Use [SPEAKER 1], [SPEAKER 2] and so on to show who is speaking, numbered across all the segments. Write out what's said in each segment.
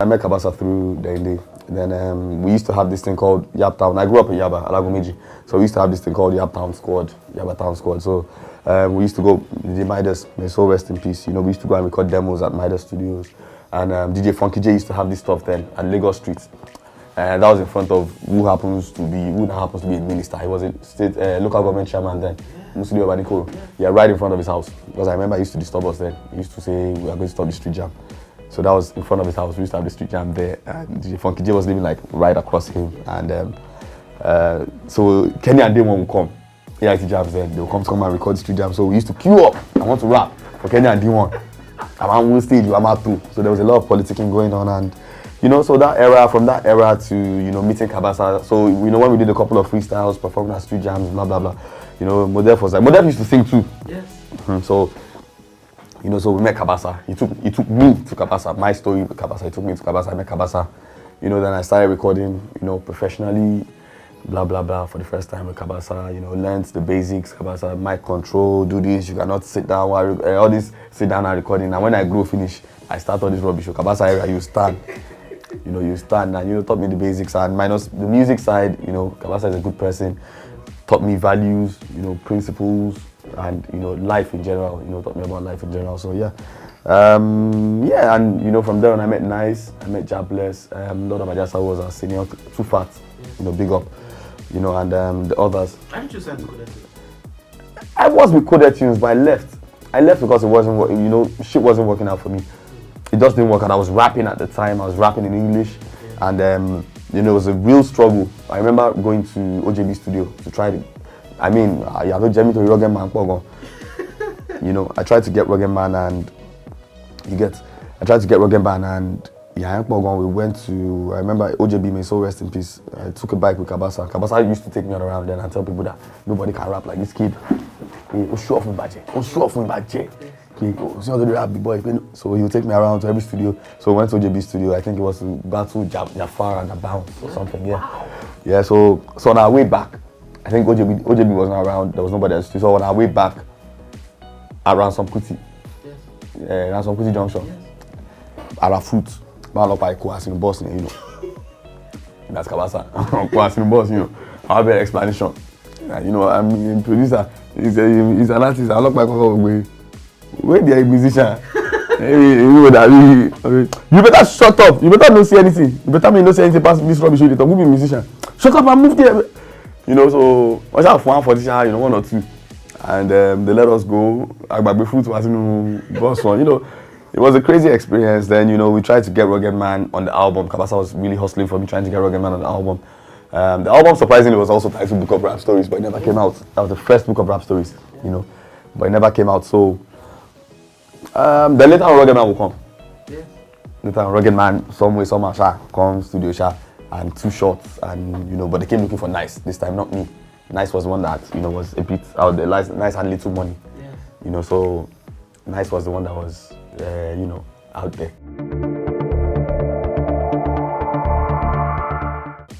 [SPEAKER 1] I met Kabasa through the Inde. Then we used to have this thing called Yab Town. I grew up in Yaba, Alaga. So we used to have this thing called Yab Town Squad, Yaba Town Squad. So we used to go, DJ Midas, may so rest in peace. We used to go and record demos at Midas Studios. And DJ Funky J used to have this stuff then at Lagos Street. That was in front of who now happens to be a minister. He was a state local government chairman then. Muslim Obanikoro. Yeah, right in front of his house. Because I remember he used to disturb us then. He used to say we are going to stop the street jam. So that was in front of his house. We used to have the street jam there. And DJ Funky J was living like right across him. And so Kenny and Damon would come. AIT jams then. They would come and record the street jam. So we used to queue up. I want to rap for Kenny and Damon. I'm on one stage, I'm out too. So there was a lot of politicking going on, and so from that era to meeting Kabasa. So when we did a couple of freestyles, performing at street jams, blah blah blah. Modef was like, Modef used to sing too.
[SPEAKER 2] Yes.
[SPEAKER 1] So so we met Kabasa. He took me to Kabasa. My story with Kabasa. He took me to Kabasa. I met Kabasa. Then I started recording, professionally, blah blah blah, for the first time with Kabasa. Learned the basics. Kabasa, mic control, do this. You cannot sit down while all this sit down and recording. And when I grow finish, I start all this rubbish. Kabasa area, you stand. You stand and taught me the basics, and minus the music side, Kabasa is a good person. Taught me values, principles, and life in general. Taught me about life in general. So yeah, and from there on I met Nice, I met Jobless. Lord of Majasa was our senior, Too Fat, big up, and the others.
[SPEAKER 2] Aren't you signed to Coded Tunes?
[SPEAKER 1] I was with Coded Tunes, but I left. I left because it wasn't working. Shit wasn't working out for me. It just didn't work out. I was rapping at the time. I was rapping in English, and it was a real struggle. I remember going to OJB studio to try it. I mean, I don't Jemmy to Rugged Man. I tried to get Rugged Man, and I tried to get Rugged Man, and we went to. I remember OJB, may so rest in peace. I took a bike with Kabasa. Kabasa used to take me around then and tell people that nobody can rap like this kid. Show off me back. So he would take me around to every studio. So we went to OJB studio. I think it was to battle Jafar and Abound or something. Yeah. So on our way back, I think OJB wasn't around. There was nobody else. So on our way back, around some Kuti, around some Kuti Junction, our fruit, man up by Koas in the boss, That's Kabasa. Koas in the boss, I'll have an explanation. I'm a producer. He's an artist. I look like Kako. Where they are a musician? You better shut up. You better not say anything. You better not say anything past this rubbish. You be a musician. Shut up and move there. So I have one for this, one or two, and they let us go. Agbabe fruit was boss one. It was a crazy experience. Then we tried to get Rugged Man on the album. Kabasa was really hustling for me trying to get Rugged Man on the album. The album surprisingly was also titled Book of Rap Stories, but it never came out. That was the first Book of Rap Stories, but it never came out. So. Then later on, Rugged Man will come. Yeah. Later on, Rugged Man, some way, somehow, come studio, and 2 shots, and but they came looking for Nice this time, not me. Nice was the one that was a bit out there. Nice had little money, yeah. So Nice was the one that was out there.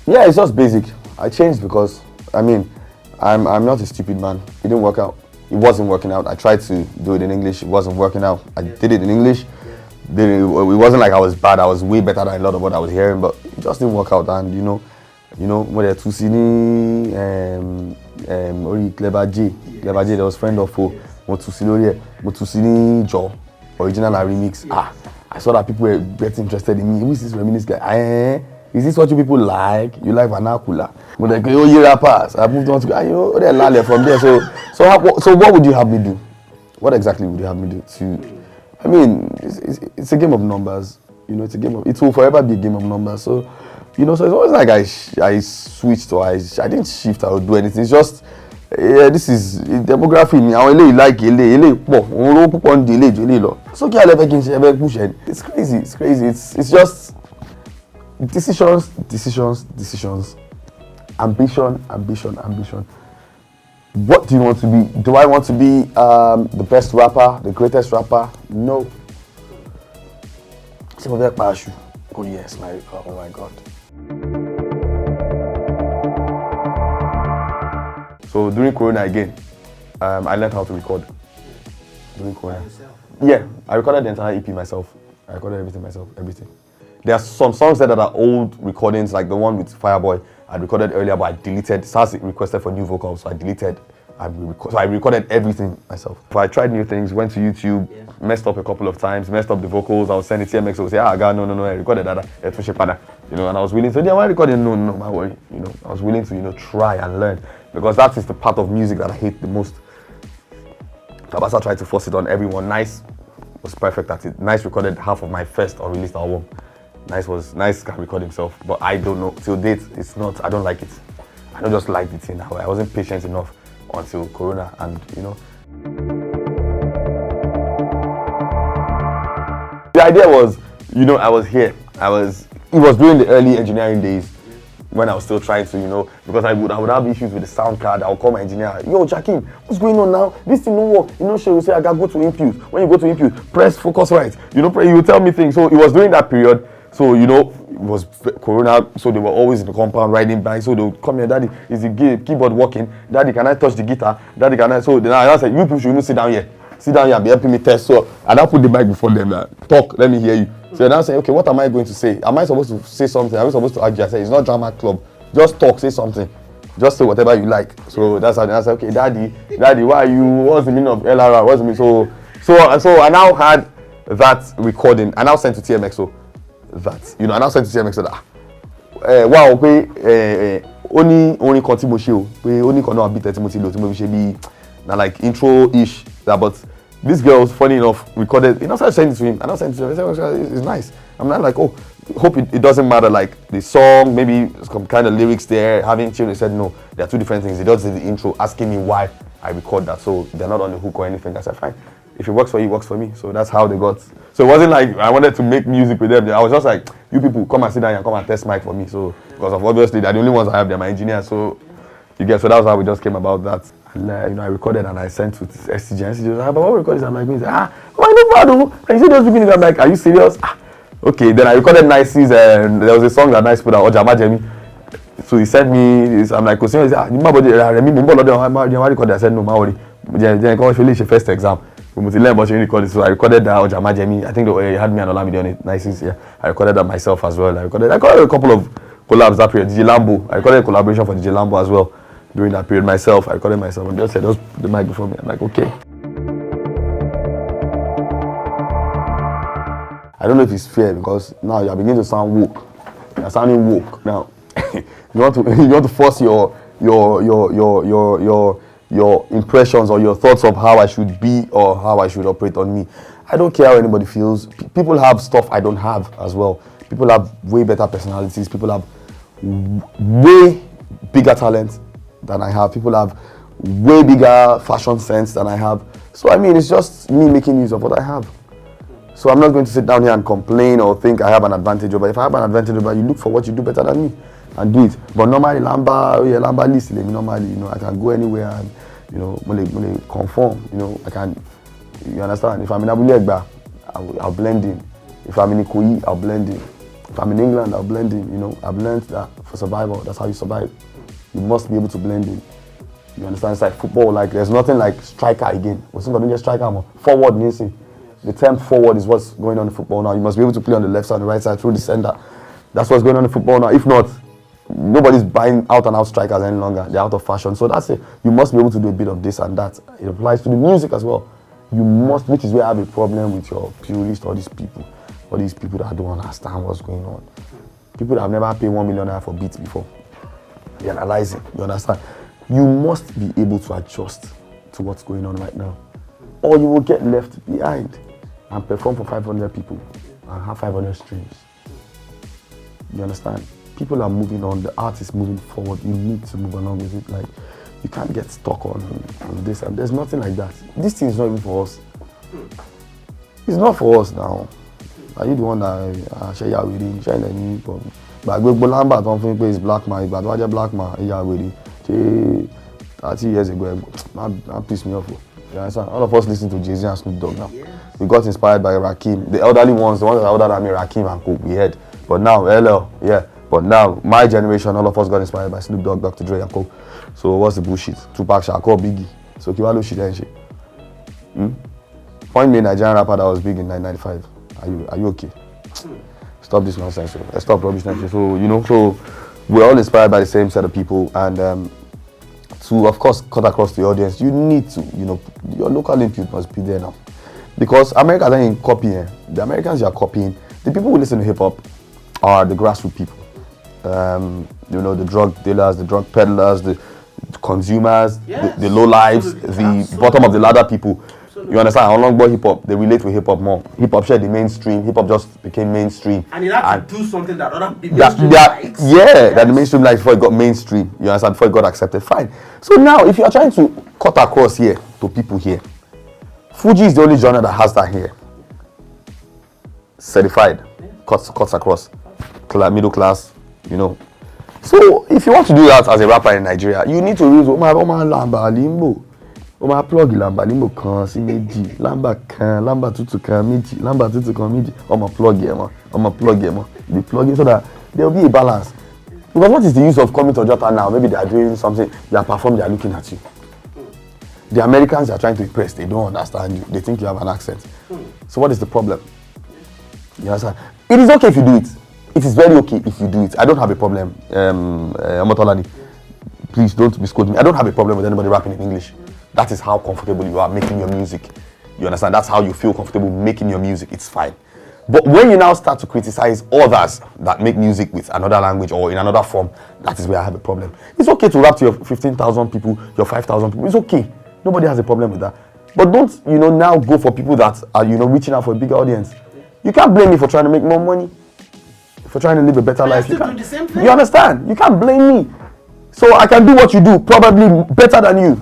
[SPEAKER 1] Yeah, it's just basic. I changed because I'm not a stupid man. It didn't work out. It wasn't working out. I tried to do it in English. It wasn't working out. I did it in English. It wasn't like I was bad. I was way better than a lot of what I was hearing, but it just didn't work out. And when they're Tusini, Clever J, there was friend of four. Motusini Joe, original and remix. I saw that people were getting interested in me. Who is this Reminisce guy? Is this what you people like? You like vernacular? But like, you rappers. I moved on to they're lale from there. So what would you have me do? What exactly would you have me do? It's a game of numbers. It's a game of. It will forever be a game of numbers. So, so it's always like I switched or I didn't shift or do anything. It's just this is demography. It's crazy. It's crazy. It's just. Decisions. Ambition. What do you want to be? Do I want to be the best rapper, the greatest rapper? No. Oh yes, oh my God. So during Corona again, I learned how to record. During Corona. Yeah, I recorded the entire EP myself. I recorded everything myself, everything. There are some songs there that are old recordings, like the one with Fireboy I recorded earlier, but I deleted. Sars requested for new vocals, so I deleted. So I recorded everything myself. So I tried new things, went to YouTube, messed up a couple of times, messed up the vocals. I would send it to TMX, I would say, God, no, I recorded that, and I was willing to, why recording? No, my worry. I was willing to, try and learn, because that is the part of music that I hate the most. Kabasa tried to force it on everyone. Nice was perfect at it. Nice recorded half of my first unreleased album. Nice can record himself, but I don't know. Till date, it's not. I don't like it. I don't just like the thing that way. I wasn't patient enough until Corona, and the idea was, I was here. It was during the early engineering days when I was still trying to, because I would have issues with the sound card. I would call my engineer, yo, Jakim, what's going on now? This thing don't work. She will say, I gotta go to input. When you go to input, press focus right. You will tell me things. So it was during that period. So, it was Corona, so they were always in the compound riding bikes. So they would come here, Daddy, is the keyboard working? Daddy, can I touch the guitar? Daddy, can I? So then I said, you people should even sit down here. Sit down here and be helping me test. So I now put the mic before them, talk, let me hear you. So now say, okay, what am I going to say? Am I supposed to say something? Am I supposed to argue? I said, it's not drama club. Just talk, say something. Just say whatever you like. So that's how I said, okay, Daddy, why are you? What's the meaning of LRR? What's the meaning? So I now had that recording. I now sent to TMX. So that, I now sent to TMX. So that, wow, only kan tí mo ṣe o, pé only kan náà beat tí mo ti lò tí mo fi ṣe bí na like intro-ish. But this girl, funny enough, recorded. I sent it to him. I sent it to him. I said, it's nice. I'm not like, oh, hope it doesn't matter, like the song, maybe some kind of lyrics there, having children. He said, no, there are two different things. He does the intro, asking me why I record that. So they're not on the hook or anything. I said, fine. If it works for you, it works for me. So that's how they got. So it wasn't like I wanted to make music with them. I was just like, you people come and sit down and come and test mic for me. So because of obviously they're the only ones I have, they're my engineers. So you get, so that was how we just came about that. And I recorded and I sent to STG. And STG was like, but what record is that? I'm like, why no bad? And you see those beginning, I'm like, are you serious? Okay, then I recorded Nice's, and there was a song that Nice put out, Ojama Jemi. So he sent me this, I'm like, he said, I said, no, my worry. Then I finish the first exam. We must learn about recording. So I recorded that Ojama Jemi. I think they had me and Olamide on it. Nice's, yeah. I recorded that myself as well. I recorded a couple of collabs that period. DJ Lambo. I recorded a collaboration for DJ Lambo as well during that period myself. I recorded myself and just said, just put the mic before me. I'm like, okay. I don't know if it's fair because now you're beginning to sound woke. You're sounding woke now. you want to force your impressions or your thoughts of how I should be or how I should operate on me. I don't care how anybody feels. People have stuff I don't have as well. People have way better personalities. People have way bigger talent than I have. People have way bigger fashion sense than I have. So I mean, it's just me making use of what I have. So I'm not going to sit down here and complain or think I have an advantage over. If I have an advantage over, you look for what you do better than me and do it. But normally, lambalist, normally, I can go anywhere and, conform. I can, you understand? If I'm in Abulegba, I'll blend in. If I'm in Ikoyi, I'll blend in. If I'm in England, I'll blend in. I've learned that for survival, that's how you survive. You must be able to blend in. You understand? It's like football. Like there's nothing like striker again. What's not just striker more? Forward means the term forward is what's going on in football now. You must be able to play on the left side, the right side, through the center. That's what's going on in football now. If not, nobody's buying out and out strikers any longer. They're out of fashion. So that's it. You must be able to do a bit of this and that. It applies to the music as well. You must, which is where I have a problem with your purist, all these people that don't understand what's going on. People that have never paid 1 million naira for beats before. They analyze it. You understand? You must be able to adjust to what's going on right now, or you will get left behind and perform for 500 people and have 500 streams. You understand? People are moving on, the art is moving forward. You need to move along with it. Like, you can't get stuck on this, and there's nothing like that. This thing is not even for us. It's not for us now. Are you the one that share your wedding, share any problem? But gbogbo lamba don't think is black man, but why black man in your wedding? 30 years ago, that pissed me off. You understand? All of us listen to Jay-Z and Snoop Dogg now. We got inspired by Rakim. The elderly ones, the ones that are older than me, Rakim and Coke, we heard. But now, LL, yeah. But now, my generation, all of us got inspired by Snoop Dogg, Dr. Dre and Coke. So what's the bullshit? Tupac, Shakur, Biggie. So Kiwalo shit and shit. Ponmile, Nigerian rapper that was big in 1995. Are you okay? Stop this nonsense. Stop rubbish nonsense. So, you know, so we're all inspired by the same set of people, and to, of course, cut across the audience, you need to, you know, your local input must be there now. Because Americans ain't copying. The Americans you are copying, the people who listen to hip-hop are the grassroots people. You know, the drug dealers, the drug peddlers, the consumers, yes, the low lives, the bottom of the ladder people. You understand? How long boy hip hop, they relate with hip hop more. Hip hop shared the mainstream. Hip hop just became mainstream.
[SPEAKER 2] And it had to do something that other people likes.
[SPEAKER 1] That the mainstream likes before it got mainstream. You understand? Before it got accepted. Fine. So now, if you are trying to cut across here to people here, Fuji is the only genre that has that here. Certified, cuts across, middle class. You know. So if you want to do that as a rapper in Nigeria, you need to use lambalist. Oma plug lambalist kan sí méjì, lamba kan, lamba tutu kan méjì, lamba tutu kan méjì. Oma plug here, Be plugging so that there will be a balance. Because what is the use of coming to Jota now? Maybe they are doing something, they are performing, they are looking at you. The Americans are trying to impress, they don't understand you. They think you have an accent. So what is the problem? You understand? It is okay if you do it. It is very okay if you do it. I don't have a problem. Amotolani, please don't misquote me. I don't have a problem with anybody rapping in English. That is how comfortable you are making your music. You understand? That's how you feel comfortable making your music. It's fine. But when you now start to criticize others that make music with another language or in another form, that is where I have a problem. It's okay to rap to your 15,000 people, your 5,000 people. It's okay. Nobody has a problem with that. But don't, you know, now go for people that are, you know, reaching out for a bigger audience. You can't blame me for trying to make more money, for trying to live a better life. You can't.
[SPEAKER 2] Do the same thing.
[SPEAKER 1] You understand? You can't blame me. So I can do what you do, probably better than you.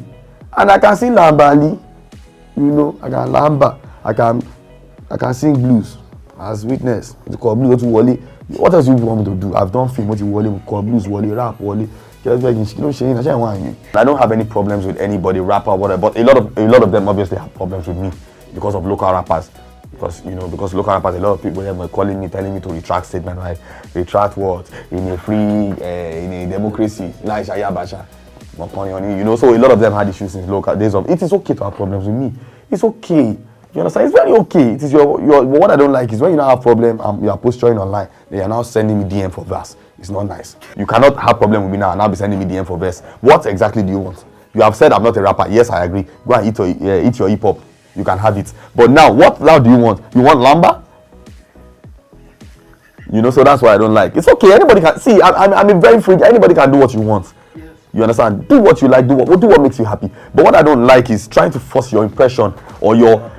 [SPEAKER 1] And I can sing lambali, you know, I can lamba, I can sing blues as witness. It's called blues to Wally. What else you want me to do? I've done film, what you Wally, called blues, Wally, rap, Wally. I don't have any problems with anybody, rapper, whatever, but a lot of them obviously have problems with me because of local rappers. Because, you know, because local rappers, a lot of people were calling me, telling me to retract statement, right? Retract what? In a free, in a democracy, like Shaya Basha. You know, so a lot of them had issues in local days of. It is okay to have problems with me. It's okay. You understand? It's very okay. It is your what I don't like is when you now have problem and you are posturing online, they are now sending me DM for verse. It's not nice. You cannot have problem with me now and now be sending me DM for verse. What exactly do you want? You have said I'm not a rapper. Yes, I agree. Go and eat your hip hop. You can have it. But now, what now do you want? You want lamba? You know, so that's why I don't like. It's okay. Anybody can see. I'm a very free. Anybody can do what you want. You understand? Do what you like, do what makes you happy. But what I don't like is trying to force your impression or your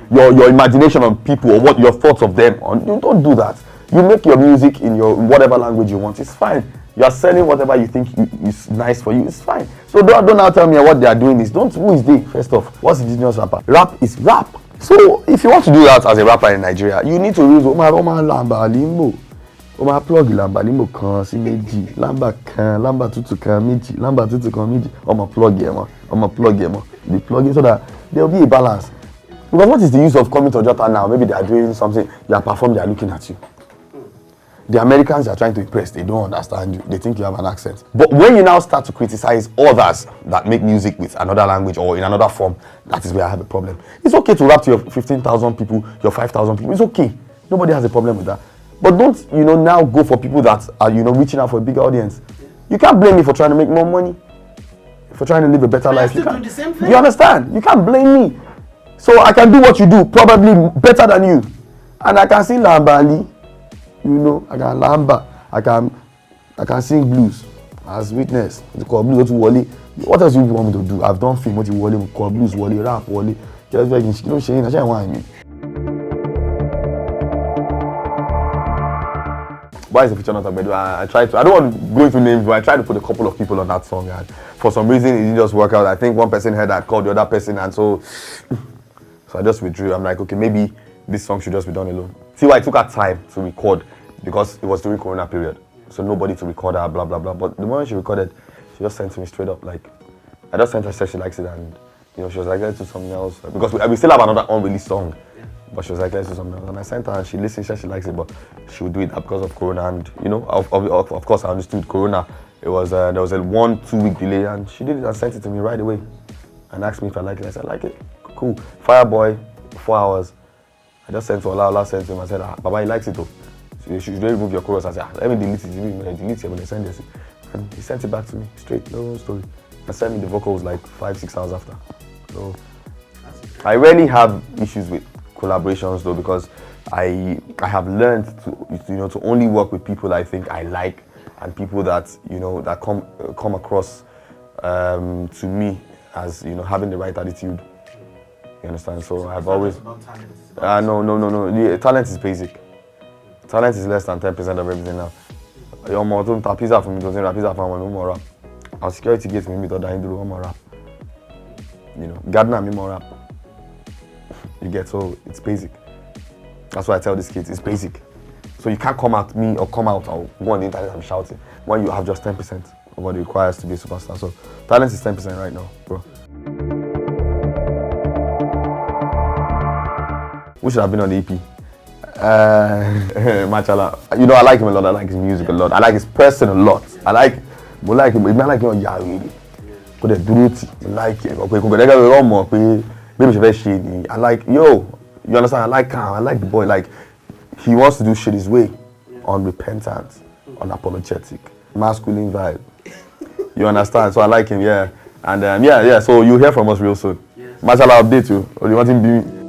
[SPEAKER 1] imagination on people or what your thoughts of them. You don't do that. You make your music in your whatever language you want. It's fine. You are selling whatever you think is nice for you. It's fine. So don't now tell me what they are doing is. Who is they? First off, what's the genius rapper? Rap is rap. So if you want to do that as a rapper in Nigeria, you need to use lambalist. Oma plug lambalist kan sí méjì, lamba tutu kan méjì, lamba tutu kan méjì. Oma plug here, Be plugging so that there will be a balance. Because what is the use of coming to Jota now? Maybe they are doing something, they are performing, they are looking at you. The Americans are trying to impress, they don't understand you. They think you have an accent. But when you now start to criticize others that make music with another language or in another form, that is where I have a problem. It's okay to rap to your 15,000 people, your 5,000 people. It's okay. Nobody has a problem with that. But don't, you know, now go for people that are, you know, reaching out for a bigger audience. You can't blame me for trying to make more money, for trying to live a better life.
[SPEAKER 2] You can't do the same thing.
[SPEAKER 1] You understand? You can't blame me. So I can do what you do, probably better than you. And I can sing lambali, you know, I can lamba, I can sing blues as witness. It's called blues to Wally. What else you want me to do? I've done film, what you Wally, called blues, Wally, rap, Wally. You know, why is the feature not Agbedu? I don't want to go into names, but I tried to put a couple of people on that song, and for some reason it didn't just work out. I think one person heard that, called the other person, and so I just withdrew. I'm like, okay, maybe this song should just be done alone. See why it took her time to record, because it was during Corona period, so nobody to record her, blah blah blah. But the moment she recorded, she just sent to me straight up, like, I just sent her, said she likes it, and you know, she was like, let's do something else, because we still have another unreleased song. But she was like, let's do something else. And I sent her and she listened, she likes it, but she would do it because of Corona. And, you know, of course I understood Corona. It was, there was a 1-2 week delay, and she did it and sent it to me right away. And asked me if I like it. I said, I like it. Cool. Fireboy, 4 hours. I just sent to Allah sent to him. I said, Baba, he likes it though. you should really remove your chorus. I said, let me delete it. Delete it when they send this. And he sent it back to me straight, no story. And sent me the vocals like 5-6 hours after. So I rarely have issues with collaborations though, because I have learned to only work with people I think I like, and people that that come across to me as having the right attitude. You understand? So I've always no. The talent is basic. Talent is less than 10% of everything now. Your mother tap pizza for me, doesn't rap pizza for me, no more rap. Our security gate me to die do more rap. Gardener me more rap. You get, so it's basic. That's why I tell these kids, it's basic. So you can't come at me or come out or go on the internet and be shouting when you have just 10% of what it requires to be a superstar. So talent is 10% right now, bro. We should have been on the EP. Mashallah. I like him a lot. I like his music a lot. I like his person a lot. I like him. I like him on Yahweh. But the beauty, I like him. I like, you understand? I like him. I like the boy. Like, he wants to do shit his way, unrepentant, unapologetic, masculine vibe. You understand? So I like him, yeah. And so you'll hear from us real soon. Mashallah, update you. Or you want him to be